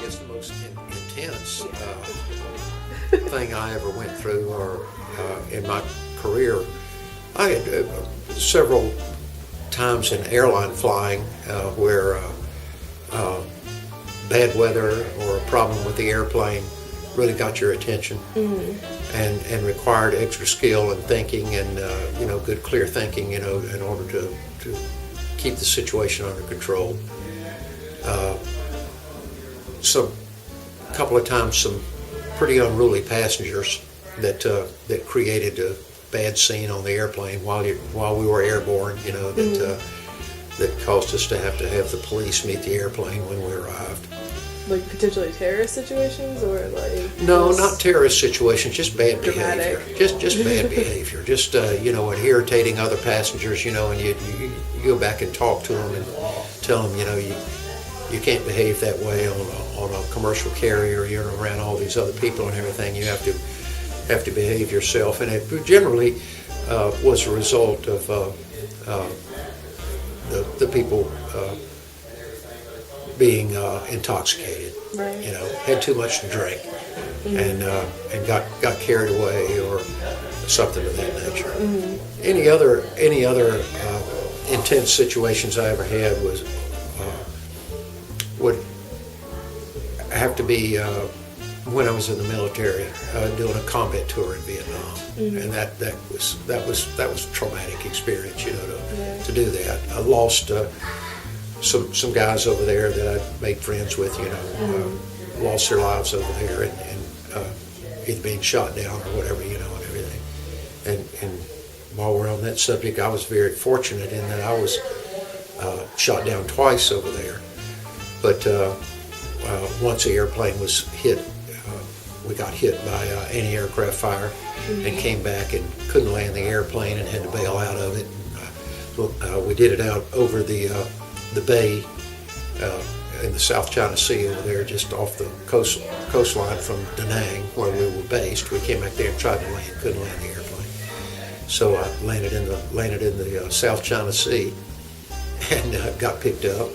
guess the most intense thing I ever went through, or in my career, I had several times in airline flying where bad weather or a problem with the airplane really got your attention, and required extra skill and thinking and good clear thinking in order to keep the situation under control. So a couple of times some pretty unruly passengers that created a bad scene on the airplane while we were airborne, that caused us to have the police meet the airplane when we arrived. Like potentially terrorist situations, or like? No, not terrorist situations, just bad dramatic behavior. Just bad behavior. Just and irritating other passengers. And you go back and talk to them and tell them, you can't behave that way on a commercial carrier. You're around all these other people and everything. You have to behave yourself, and it generally was a result of the people being intoxicated. Right. Had too much to drink, and got carried away or something of that nature. Any other intense situations I ever had would have to be when I was in the military, doing a combat tour in Vietnam, and that was a traumatic experience, to do that. I lost some guys over there that I made friends with, lost their lives over there, and either being shot down or whatever, and everything. And while we're on that subject, I was very fortunate in that I was shot down twice over there. But once the airplane was hit, we got hit by anti-aircraft fire and came back and couldn't land the airplane and had to bail out of it. We did it out over the bay in the South China Sea over there, just off the coastline from Da Nang, where we were based. We came back there and tried to land, couldn't land the airplane. So I landed in the South China Sea and got picked up.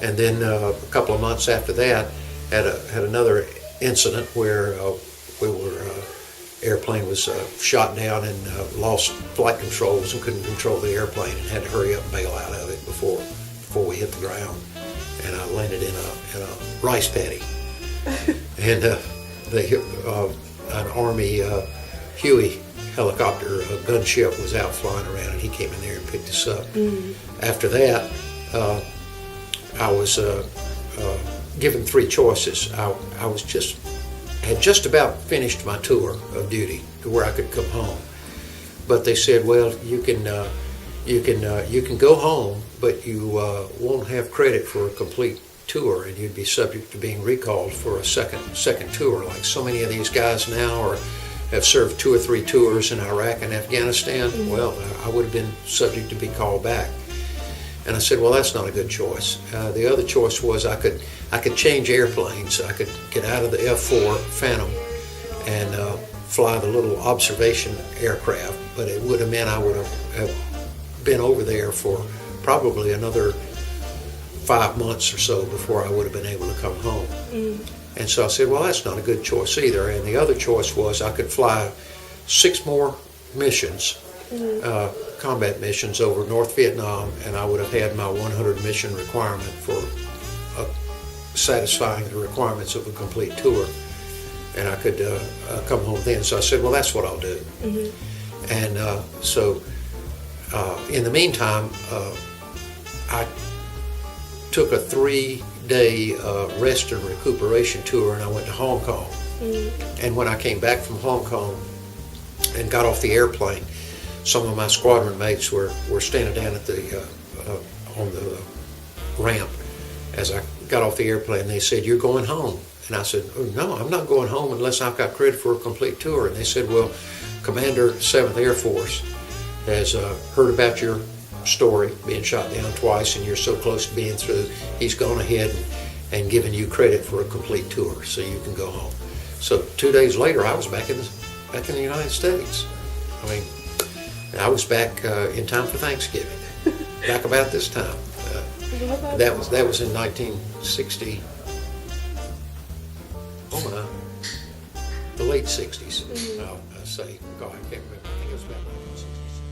And then a couple of months after that, had another incident where airplane was shot down and lost flight controls and couldn't control the airplane and had to hurry up and bail out of it before we hit the ground. And I landed in a rice paddy. And an Army Huey helicopter, a gunship, was out flying around, and he came in there and picked us up. After that, I was given three choices. I had just about finished my tour of duty to where I could come home, but they said, "Well, you can go home, but you won't have credit for a complete tour, and you'd be subject to being recalled for a second tour, like so many of these guys now have served 2 or 3 tours in Iraq and Afghanistan." Well, I would have been subject to be called back. And I said, well, that's not a good choice. The other choice was I could change airplanes. I could get out of the F-4 Phantom and fly the little observation aircraft, but it would have meant I would have been over there for probably another 5 months or so before I would have been able to come home. And so I said, well, that's not a good choice either. And the other choice was I could fly 6 more missions, combat missions over North Vietnam, and I would have had my 100 mission requirement for satisfying the requirements of a complete tour, and I could come home then. So I said, well, that's what I'll do. And so in the meantime, I took a 3-day rest and recuperation tour, and I went to Hong Kong. And when I came back from Hong Kong and got off the airplane, some of my squadron mates were standing down at on the ramp as I got off the airplane. They said, "You're going home?" And I said, "Oh, no, I'm not going home unless I've got credit for a complete tour." And they said, "Well, Commander 7th Air Force has heard about your story, being shot down twice, and you're so close to being through. He's gone ahead and given you credit for a complete tour, so you can go home." So 2 days later, I was back in the United States. I mean, I was back in time for Thanksgiving, back about this time. That was in 1960. late 60s. I'll say. God, I can't remember. I think it was about 1960s.